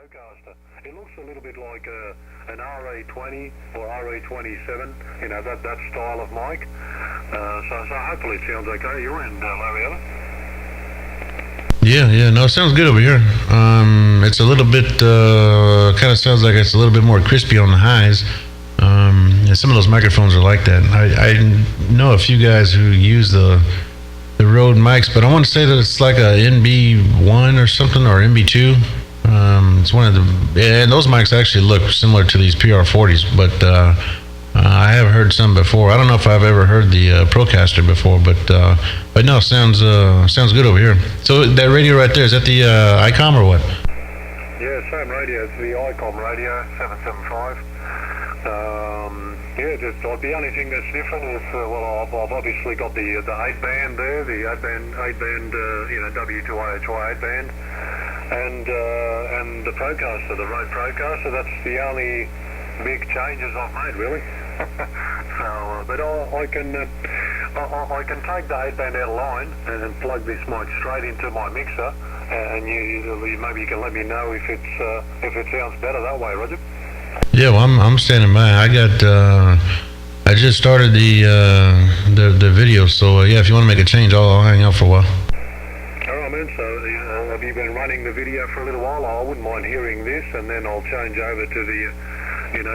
Procaster. It looks a little bit like an RA20 or RA27, that style of mic. So hopefully it sounds okay. You're in, Larry, Ella? Yeah, no, it sounds good over here. It's a little bit, kind of sounds like it's a little bit more crispy on the highs. And some of those microphones are like that. I know a few guys who use the Rode mics, but I want to say that it's like a NB1 or something, or NB2. It's one of and those mics actually look similar to these PR40s, but I have heard some before. I don't know if I've ever heard the Procaster before, but no, sounds good over here. So that radio right there, is that the ICOM or what? Yeah, same radio. It's the ICOM radio 775. Just the only thing that's different is I've obviously got the 8-band there, the 8-band W2IHY 8-band, and the Procaster, the Rode Procaster. That's the only big changes I've made, really. So, but I can take the 8-band out of line and plug this mic straight into my mixer, and maybe you can let me know if it sounds better that way, Roger. Yeah, well, I'm standing by. I just started the video, so yeah, if you want to make a change, I'll hang out for a while. All right, man. So have you been running the video for a little while? I wouldn't mind hearing this, and then I'll change over to the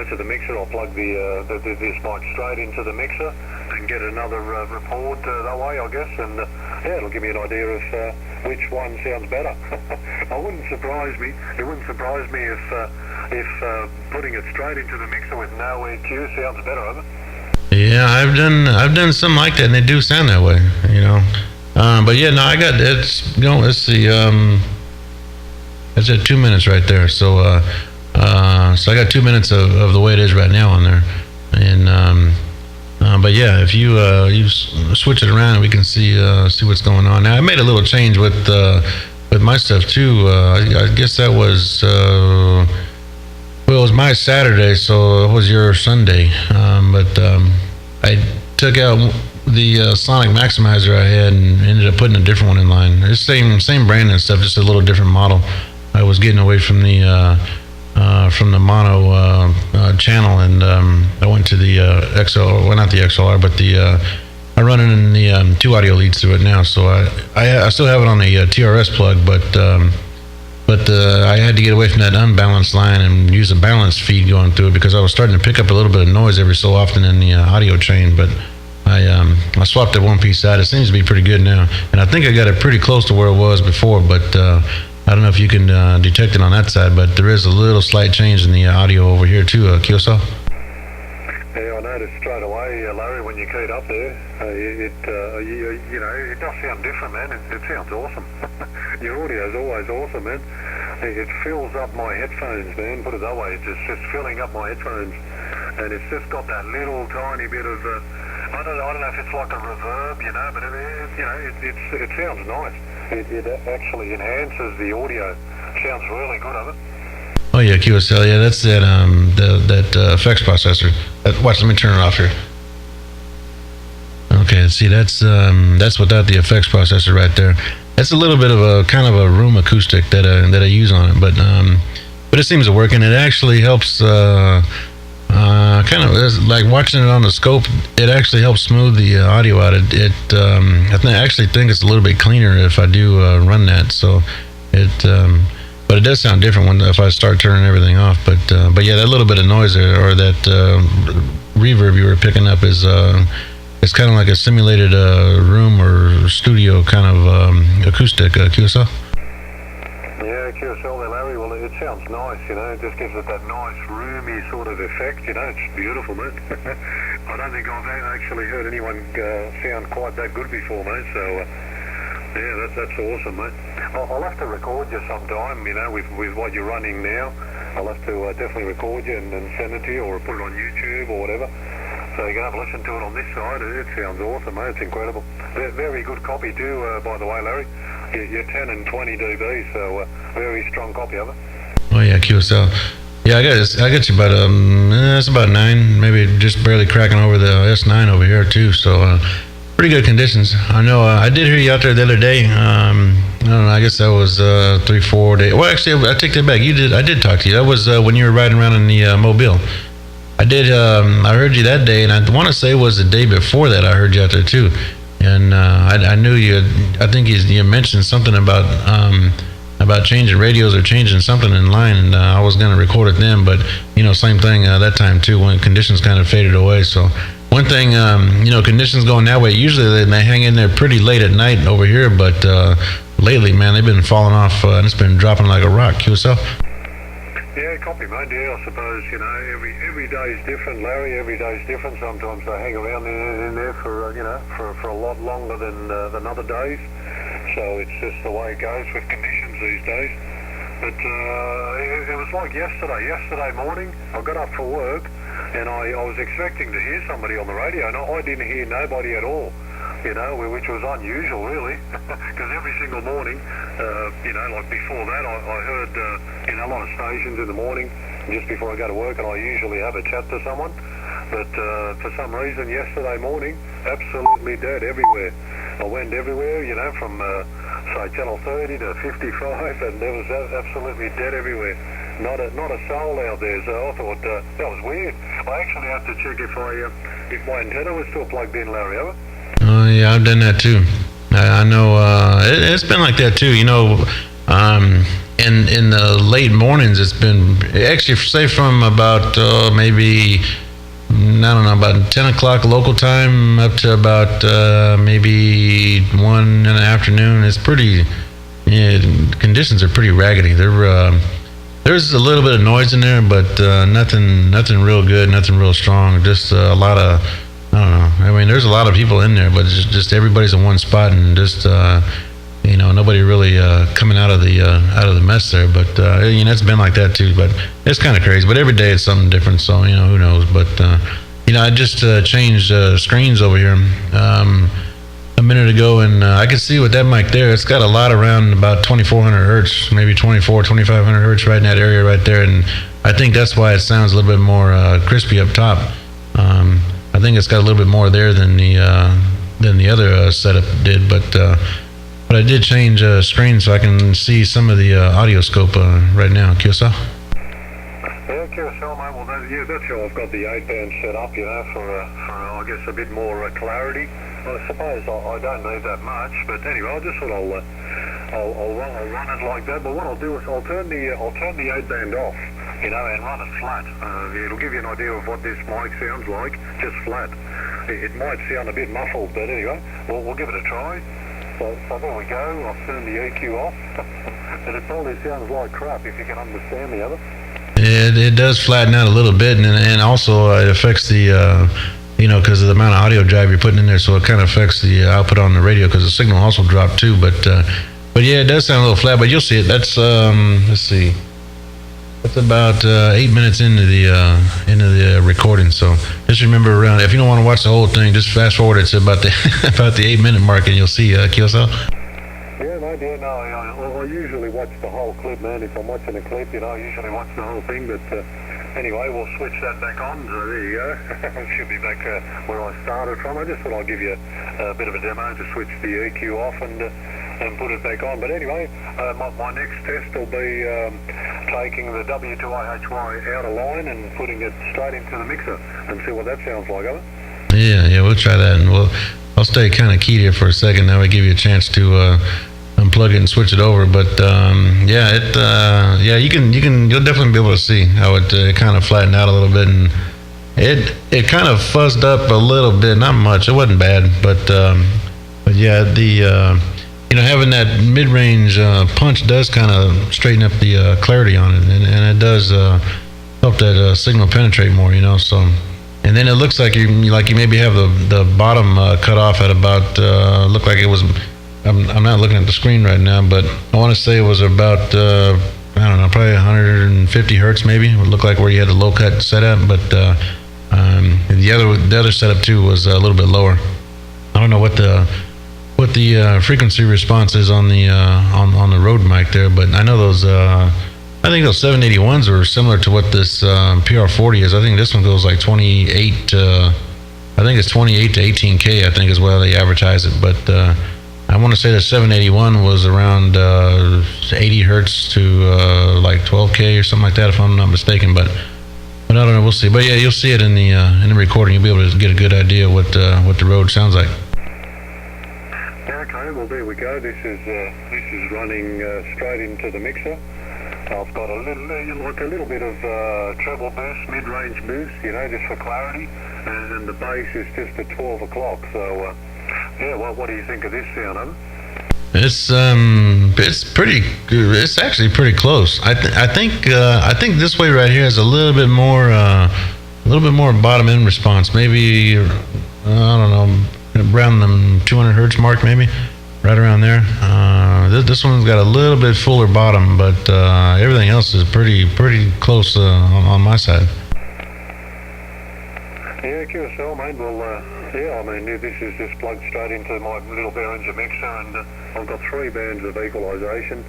to the mixer. I'll plug this mic straight into the mixer and get another report that way, I guess, and it'll give me an idea of which one sounds better. It wouldn't surprise me if putting it straight into the mixer with no EQ sounds better, huh? Yeah, I've done something like that, and they do sound that way, But yeah, no, I got it's let's see, it's at 2 minutes right there. So so I got 2 minutes of the way it is right now on there, and but yeah, if you switch it around, we can see what's going on. Now I made a little change with my stuff too. I guess that was. Well, it was my Saturday, so it was your Sunday. But I took out the Sonic Maximizer I had and ended up putting a different one in line. It's same brand and stuff, just a little different model. I was getting away from the mono channel, and I went to the XL. Well, not the XLR, but I run it in the 2 audio leads through it now. So I still have it on a TRS plug, but I had to get away from that unbalanced line and use a balanced feed going through it, because I was starting to pick up a little bit of noise every so often in the audio chain. But I swapped that one piece out. It seems to be pretty good now, and I think I got it pretty close to where it was before. But I don't know if you can detect it on that side, but there is a little slight change in the audio over here too, Kiyosaki. Yeah, I noticed straight away, Larry, when you keyed up there, it does sound different, man. It sounds awesome. Your audio's always awesome, man. It fills up my headphones, man. Put it that way. It's just filling up my headphones, and it's just got that little tiny bit of I don't know if it's like a reverb, but it sounds nice. It actually enhances the audio. Sounds really good of it. Oh yeah, QSL. Yeah, that's that that effects processor. Watch, let me turn it off here. Okay, see, that's without the effects processor right there. That's a little bit of a kind of a room acoustic that I use on it, but it seems to work, and it actually helps. Kind of like watching it on the scope. It actually helps smooth the audio out. I actually think it's a little bit cleaner if I do run that. So but it does sound different if I start turning everything off. But yeah, that little bit of noise there, or that reverb you were picking up is it's kind of like a simulated room or studio kind of acoustic. QSL. Yeah, QSL there, Larry. Well, it sounds nice. It just gives it that nice roomy sort of effect. It's beautiful, mate. I don't think I've actually heard anyone sound quite that good before, mate. So. Yeah, that's awesome, mate. I'll have to record you sometime, with what you're running now. I'll have to definitely record you and send it to you, or put it on YouTube or whatever. So you can have a listen to it on this side. It sounds awesome, mate. It's incredible. Very good copy too, by the way, Larry. You're 10 and 20 dB, so very strong copy of it. Oh yeah, QSL. Yeah, I got you about it's about 9, maybe just barely cracking over the S9 over here too. So pretty good conditions. I know. I did hear you out there the other day. I don't know. I guess that was 3-4 days. Well, actually, I take that back. You did. I did talk to you. That was when you were riding around in the Mobile. I did. I heard you that day, and I want to say it was the day before that. I heard you out there too, and I knew you. I think you mentioned something about changing radios or changing something in line, and I was going to record it then, but same thing that time too when conditions kind of faded away. So one thing, conditions going that way, usually they hang in there pretty late at night over here, but lately, man, they've been falling off and it's been dropping like a rock. QSL? Yeah, copy, mate. Yeah, I suppose, every day is different, Larry. Every day is different. Sometimes they hang around in there for a lot longer than other days. So it's just the way it goes with conditions these days. But it was like yesterday morning, I got up for work and I was expecting to hear somebody on the radio, and I didn't hear nobody at all, which was unusual really, because every single morning, like before that, I heard, a lot of stations in the morning just before I go to work, and I usually have a chat to someone. But for some reason yesterday morning, absolutely dead everywhere. I went everywhere, from say Channel 30 to 55, and there was absolutely dead everywhere. Not a soul out there. So I thought that was weird. I actually had to check if my antenna was still plugged in, Larry. Ever? Yeah, I've done that too. I know it's been like that too. In the late mornings, it's been actually say from about maybe. I don't know, about 10 o'clock local time up to about maybe 1 in the afternoon. It's pretty, conditions are pretty raggedy. There's a little bit of noise in there, but nothing real good, nothing real strong. Just a lot of, I don't know. I mean, there's a lot of people in there, but it's just everybody's in one spot, and just nobody really coming out of the mess there. But it's been like that too. But it's kind of crazy. But every day it's something different. So who knows? But I just changed screens over here a minute ago, and I can see with that mic there, it's got a lot around about 2400 hertz, maybe 2500 hertz right in that area right there. And I think that's why it sounds a little bit more crispy up top. I think it's got a little bit more there than the other setup did, but I did change screen so I can see some of the audio scope right now. QSL? Yeah, QSL, mate. Well, that's how I've got the 8-band set up, for I guess a bit more clarity. I suppose I don't need that much, but anyway, I just thought I'll run it like that. But what I'll do is I'll turn the 8-band off, and run it flat. It'll give you an idea of what this mic sounds like, just flat. It might sound a bit muffled, but anyway, we'll give it a try. So there we go. I've turned the EQ off, and it probably sounds like crap if you can understand the other. It does flatten out a little bit, and also it affects the because of the amount of audio drive you're putting in there, so it kind of affects the output on the radio because the signal also dropped too. But yeah, it does sound a little flat, but you'll see it. That's let's see. That's about 8 minutes into the recording. So just remember around. If you don't want to watch the whole thing, just fast forward it to about the 8-minute mark, and you'll see QSL. Yeah, mate. Yeah, no. I usually watch the whole clip, man. If I'm watching a clip, I usually watch the whole thing. But anyway, we'll switch that back on. So there you go. Should be back where I started from. I just thought I'd give you a bit of a demo to switch the EQ off and put it back on. But anyway, my next test will be taking the W2IHY out of line and putting it straight into the mixer and see what that sounds like, Yeah, we'll try that, and I'll stay kind of keyed here for a second. That would give you a chance to unplug it and switch it over. But you'll definitely be able to see how it kind of flattened out a little bit, and it kind of fuzzed up a little bit, not much. It wasn't bad, but yeah, the having that mid-range punch does kind of straighten up the clarity on it, and it does help that signal penetrate more, So, and then it looks like you maybe have the bottom cut off at about looked like it was. I'm not looking at the screen right now, but I want to say it was about I don't know, probably 150 hertz maybe. It would look like where you had the low cut set up, but the other setup too was a little bit lower. I don't know what the frequency response is on the Rode mic there, but I know those. I think those 781s were similar to what this PR40 is. I think this one goes like 28. I think it's 28 to 18K. I think is where they advertise it, but I want to say the 781 was around 80 hertz to like 12K or something like that, if I'm not mistaken. But I don't know. We'll see. But yeah, you'll see it in the recording. You'll be able to get a good idea what the Rode sounds like. Okay, well there we go. This is running straight into the mixer. I've got a little bit of treble boost, mid-range boost, just for clarity, and the bass is just at 12 o'clock. So yeah, what do you think of this sound, huh? It's pretty good. It's actually pretty close. I think this way right here is a little bit more bottom end response. Maybe I don't know, around the 200 hertz mark, maybe right around there. This one's got a little bit fuller bottom, but everything else is pretty close on my side. Yeah, QSL, mate. Well, yeah, I mean, this is just plugged straight into my little Behringer mixer, and I've got 3 bands of equalisation,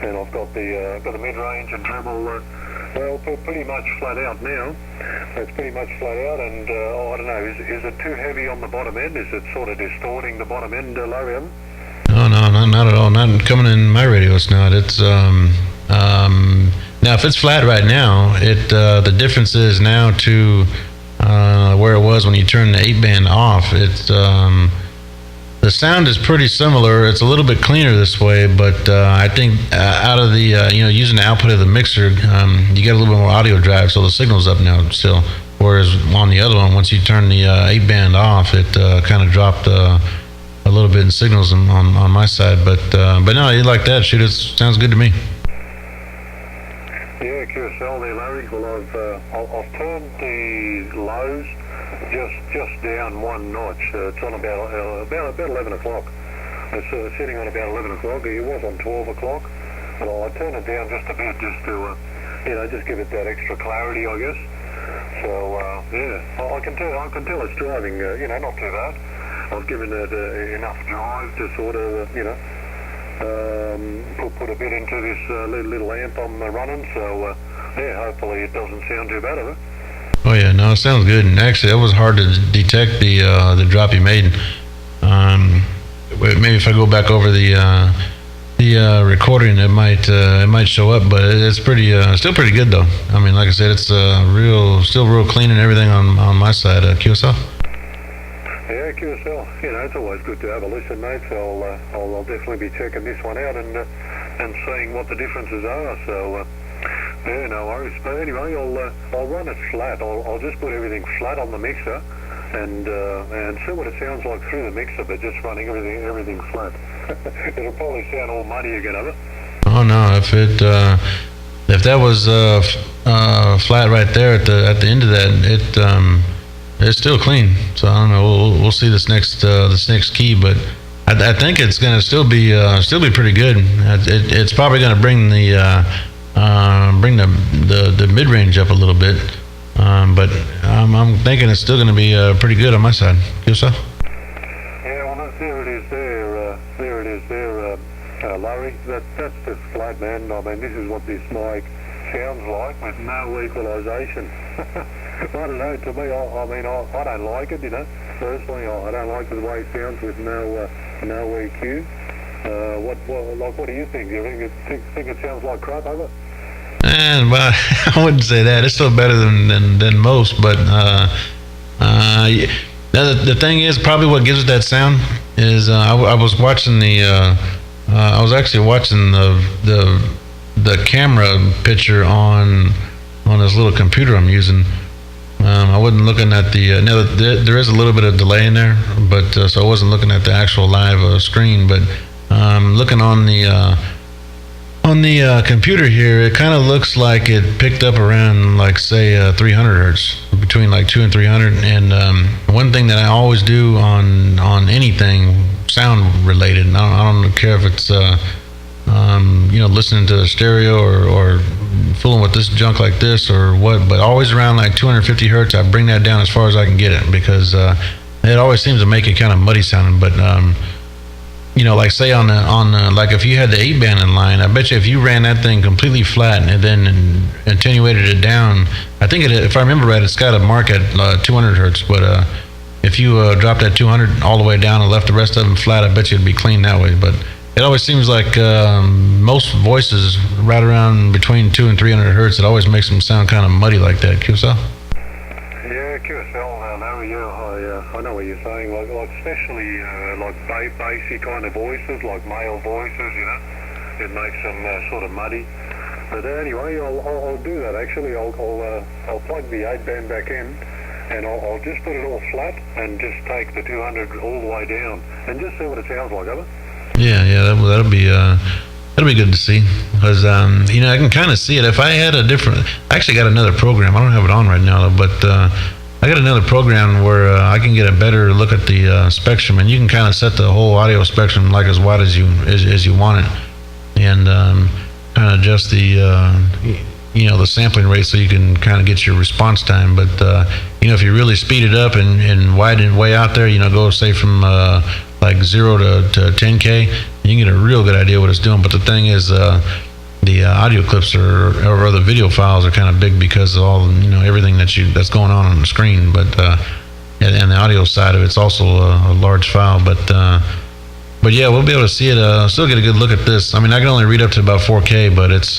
and I've got the mid-range and treble, well, pretty much flat out now. It's pretty much flat out, and I don't know, is it too heavy on the bottom end? Is it sort of distorting the bottom end, Larian? No, not at all. Not coming in my radio. It's not. It's now if it's flat right now, the difference is now to where it was when you turn the 8-band off. It's the sound is pretty similar. It's a little bit cleaner this way, but I think out of the using the output of the mixer, you get a little bit more audio drive, so the signal's up now still. Whereas on the other one, once you turn the 8-band off, it kind of dropped a little bit in signals on my side. But no, you like that? Shoot, it sounds good to me. Yeah, QSL there, Larry. Well, I've turned the lows just down one notch. It's on about 11 o'clock. It's sitting on about 11 o'clock. It was on 12 o'clock. But I turned it down just a bit, just to just give it that extra clarity, I guess. So yeah, I can tell it's driving. Not too bad. I've given it enough drive to sort of put a bit into this little amp I'm running. So yeah, hopefully it doesn't sound too bad of it. Oh yeah, no, it sounds good. And actually, it was hard to detect the drop you made. Maybe if I go back over the recording, it might show up, but it's still pretty good though. I mean, like I said, it's still real clean and everything on my side. QSL. Yeah, QSL. It's always good to have a listen, mate. So I'll definitely be checking this one out and seeing what the differences are. So. Yeah, no worries. But anyway, I'll run it flat. I'll just put everything flat on the mixer and see what it sounds like through the mixer, but just running everything flat. It'll probably sound all muddy again, of it. Oh no, if that was flat right there at the end of that, it's still clean. So I don't know. We'll see this next key, but I think it's gonna still be pretty good. It's probably gonna bring the mid-range up a little bit, but I'm thinking it's still going to be pretty good on my side. Yourself? Yeah, well, there it is there, Larry. That's just flat, man. I mean, this is what this mic sounds like with no equalisation. I don't know, to me, I don't like it, personally. I don't like the way it sounds with no EQ. What do you think? Do you think it sounds like crap, over? And well, I wouldn't say that. It's still better than most. But the thing is, probably what gives it that sound is I was watching I was actually watching the camera picture on this little computer I'm using. I wasn't looking at there is a little bit of delay in there, but so I wasn't looking at the actual live screen, but looking on the computer here, it kind of looks like it picked up around, like, say 300 hertz, between like 200 and 300. And one thing that I always do on anything sound related, and I don't care if it's listening to the stereo or fooling with this junk like this or what, but always around like 250 hertz, I bring that down as far as I can get it, because it always seems to make it kind of muddy sounding. But like say on like if you had the 8-band in line, I bet you if you ran that thing completely flat and then attenuated it down, I think if I remember right, it's got a mark at 200 hertz. But if you drop that 200 all the way down and left the rest of them flat, I bet you it'd be clean that way. But it always seems like most voices right around between 200 and 300 hertz, it always makes them sound kind of muddy like that. QSL? Yeah, QSL, Larry, yeah, I know what you're saying. Like especially like bassy kind of voices, like male voices, you know, it makes them sort of muddy. But anyway, I'll do that actually. I'll plug the 8-band back in, and I'll just put it all flat and just take the 200 all the way down and just see what it sounds like, over. Yeah, that'll be good to see, because you know, I can kind of see it. If I had a different, I actually got another program. I don't have it on right now though, but I got another program where I can get a better look at the spectrum, and you can kind of set the whole audio spectrum like as wide as you want it, and kind of adjust the you know, the sampling rate so you can kind of get your response time. But you know, if you really speed it up and widen it way out there, you know, go say from like 0 to 10K, you can get a real good idea what it's doing. But the thing is, the audio clips or the video files are kind of big because of all, you know, everything that's going on the screen. But and the audio side of it's also a large file. But yeah, we'll be able to see it. Still get a good look at this. I mean, I can only read up to about 4K, but it's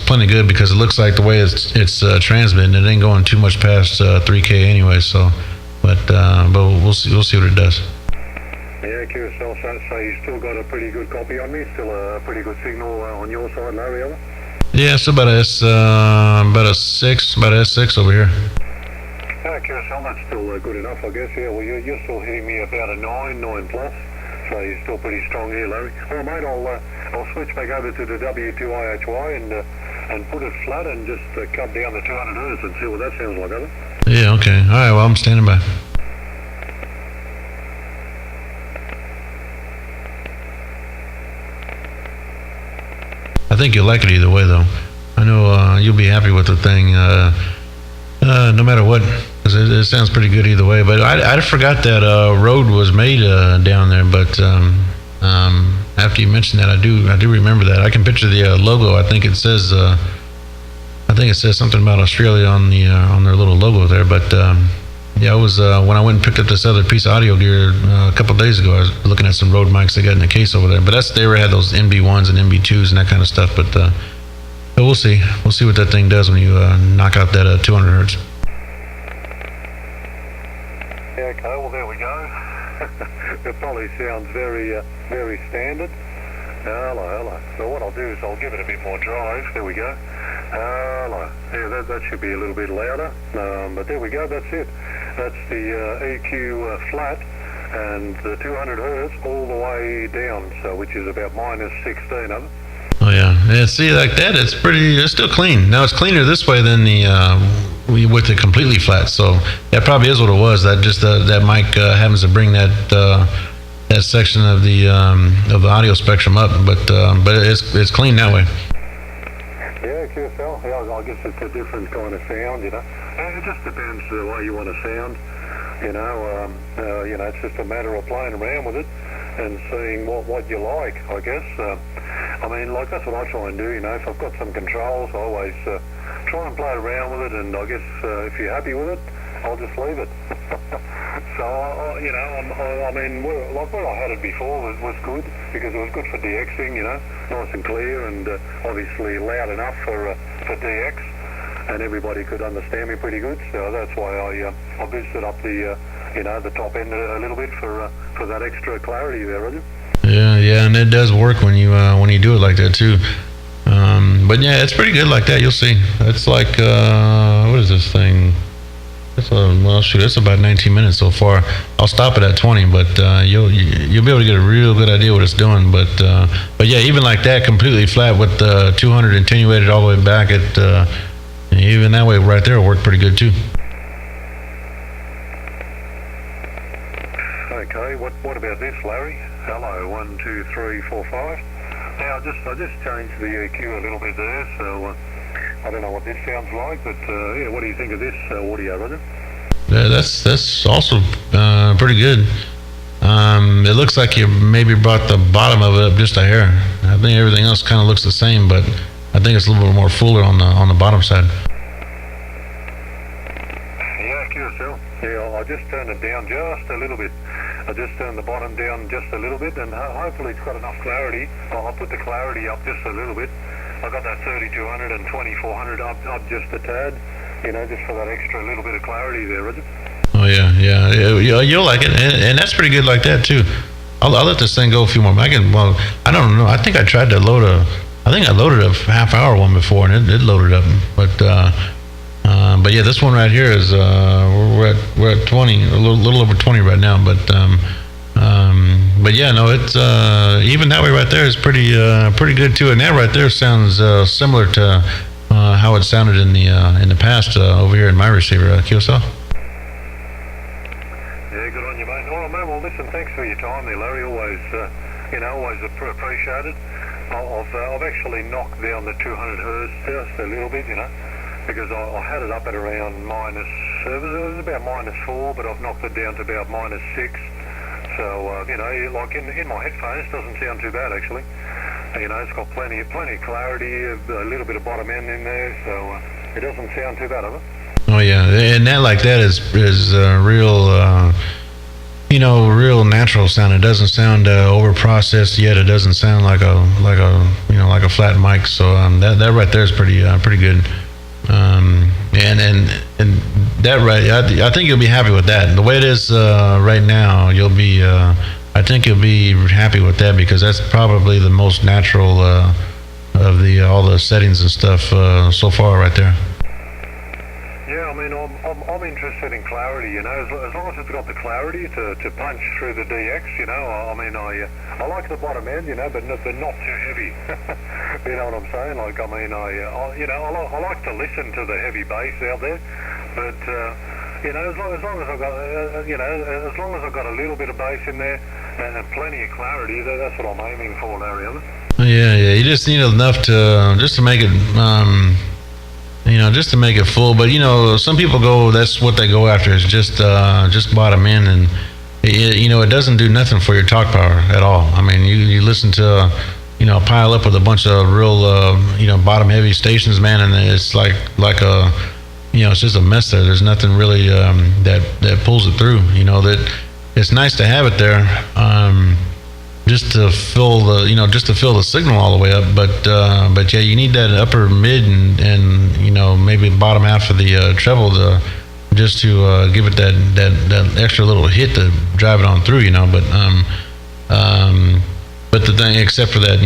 plenty good because it looks like the way it's transmitting, it ain't going too much past 3K anyway. So, but we'll see what it does. Yeah, QSL, so you still got a pretty good copy on me, still a pretty good signal on your side, Larry, over? Yeah, it's about a S6 over here. Yeah, QSL, that's still good enough, I guess. Yeah, well, you're still hitting me about a 9 plus, so you're still pretty strong here, Larry. Well, mate, I'll switch back over to the W2IHY and put it flat and just cut down the 200 hertz and see what that sounds like, over. Yeah, okay. All right, well, I'm standing by. I think you'll like it either way, though. I know you'll be happy with the thing, no matter what, because it sounds pretty good either way. But I forgot that road was made down there. But after you mentioned that, I do remember that. I can picture the logo. I think it says something about Australia on their little logo there. But yeah, I was when I went and picked up this other piece of audio gear a couple of days ago. I was looking at some Rode mics they got in the case over there. But they had those NB1s and NB2s and that kind of stuff. But we'll see what that thing does when you knock out that 200 hertz. Yeah, okay. Well, there we go. It probably sounds very standard. Hello. So what I'll do is I'll give it a bit more drive. There we go. Hello. Yeah, that should be a little bit louder. But there we go. That's it. That's the EQ flat and the 200 hertz all the way down. So which is about minus 16 of it. Oh yeah. See, like that, it's still clean. Now it's cleaner this way than with it completely flat. So that probably is what it was. That just that mic happens to bring that section of the audio spectrum up, but it's clean that way. Yeah, QSL. Yeah, I guess it's a different kind of sound, you know. It just depends the way you want to sound. You know, it's just a matter of playing around with it and seeing what you like, I guess. I mean, like that's what I try and do. You know, if I've got some controls, I always try and play around with it, and I guess if you're happy with it, I'll just leave it. So, you know, I mean, like where I had it before was good because it was good for DXing, you know, nice and clear and obviously loud enough for DX, and everybody could understand me pretty good. So that's why I boosted up the the top end a little bit for that extra clarity there, Roger. Yeah, and it does work when you do it like that too. But yeah, it's pretty good like that. You'll see. It's like what is this thing? It's about 19 minutes so far. I'll stop it at 20, but you'll be able to get a real good idea what it's doing. But yeah, even like that, completely flat with 200 attenuated all the way back, even that way right there will work pretty good too. Okay, what about this, Larry? Hello, 1, 2, 3, 4, 5. Now I just changed the EQ a little bit there, so I don't know what this sounds like, but yeah, what do you think of this audio, Roger? Yeah, that's also pretty good. It looks like you maybe brought the bottom of it up just a hair. I think everything else kind of looks the same, but I think it's a little bit more fuller on the bottom side. Yeah, QSL. Yeah, just turned it down just a little bit. I just turned the bottom down just a little bit, and hopefully it's got enough clarity. I'll put the clarity up just a little bit. I got that 3200 and 2400 up just a tad, just for that extra little bit of clarity there, is it? Oh yeah. You'll like it, and that's pretty good like that too. I'll let this thing go a few more. I don't know. I think I tried to load I think I loaded a half-hour one before, and it loaded up. But yeah, this one right here is we're at 20, a little over 20 right now. But yeah, no, it's even that way right there is pretty good too. And that right there sounds similar to how it sounded in the past over here in my receiver, Kiyosaki. Yeah, good on you, mate. All right, mate. Well, listen, thanks for your time there, Larry. Always, always appreciated. I've actually knocked down the 200 hertz just a little bit, because I had it up at around minus, it was about -4, but I've knocked it down to about -6. So, like in my headphones, it doesn't sound too bad actually. It's got plenty of clarity, a little bit of bottom end in there, so it doesn't sound too bad, does it? Oh yeah, and that like that is real. Real natural sound. It doesn't sound over processed yet. It doesn't sound like a flat mic. So that right there is pretty good. And that right, I think you'll be happy with that. The way it is right now, I think you'll be happy with that, because that's probably the most natural of all the settings and stuff so far right there. Yeah, I mean, I'm interested in clarity, as long as it's got the clarity to punch through the DX, I like the bottom end, but not too heavy. You know what I'm saying? Like, I mean, I like to listen to the heavy bass out there, but as long as I've got, as long as I've got a little bit of bass in there and plenty of clarity, that's what I'm aiming for, Larry. Yeah, you just need enough to make it. Just to make it full. But some people that's what they go after, is just bottom in, and it doesn't do nothing for your talk power at all. I mean, you listen to pile up with a bunch of real bottom heavy stations, man, and it's like a it's just a mess there. There's nothing really that pulls it through. That it's nice to have it there, just to fill the signal all the way up, but yeah, you need that upper mid and maybe bottom half of the treble just to give it that extra little hit to drive it on through, but the thing, except for that,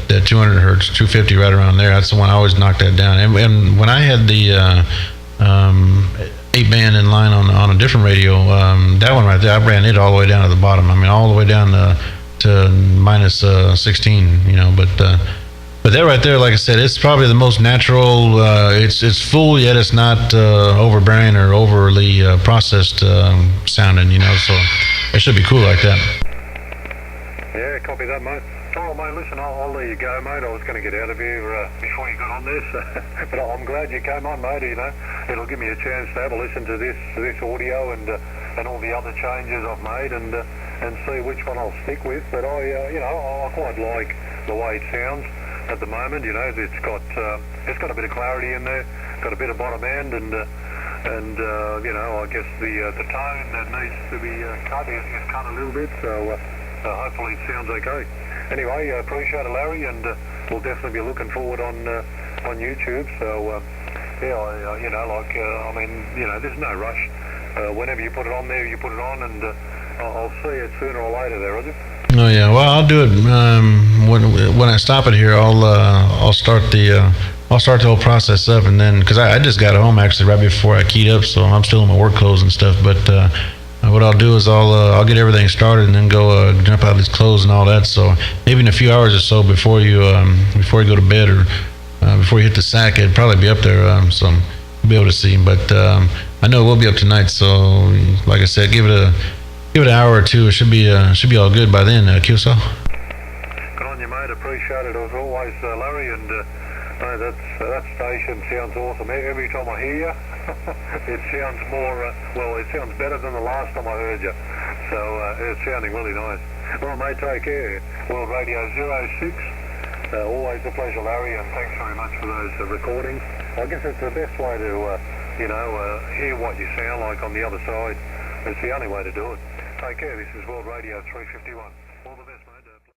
that 200 hertz, 250 right around there, that's the one I always knock that down. And when I had the 8-band in line on a different radio, that one right there, I ran it all the way down to the bottom. I mean, all the way down to minus 16, but that right there, like I said, it's probably the most natural. It's full, yet it's not overbearing or overly processed sounding, so it should be cool like that. Yeah, copy that, mate. Oh, mate, listen, I'll let you go, mate. I was going to get out of here before you got on this, but I'm glad you came on, mate. It'll give me a chance to have a listen to this audio and all the other changes I've made, and see which one I'll stick with. But I quite like the way it sounds at the moment. It's got a bit of clarity in there, got a bit of bottom end, and I guess the tone that needs to be cut is cut a little bit. So hopefully it sounds okay. Anyway, appreciate it, Larry, and we'll definitely be looking forward on YouTube. So there's no rush. Whenever you put it on there, you put it on, and I'll see it sooner or later there, is it? Oh yeah, well, I'll do it when I stop it here. I'll start the whole process up, and then because I just got home actually right before I keyed up, so I'm still in my work clothes and stuff. But what I'll do is I'll get everything started and then go jump out of these clothes and all that. So maybe in a few hours or so before you go to bed or before you hit the sack, it'd probably be up there, so you'll be able to see. But I know it will be up tonight. So like I said, give it an hour or two. It should be all good by then, Kiyosaki. Good on you, mate. Appreciate it as always, Larry. And that station sounds awesome. Every time I hear you, it sounds it sounds better than the last time I heard you. So it's sounding really nice. Well, mate, take care. World Radio 06. Always a pleasure, Larry, and thanks very much for those recordings. I guess it's the best way to hear what you sound like on the other side. It's the only way to do it. Take care. This is World Radio 351.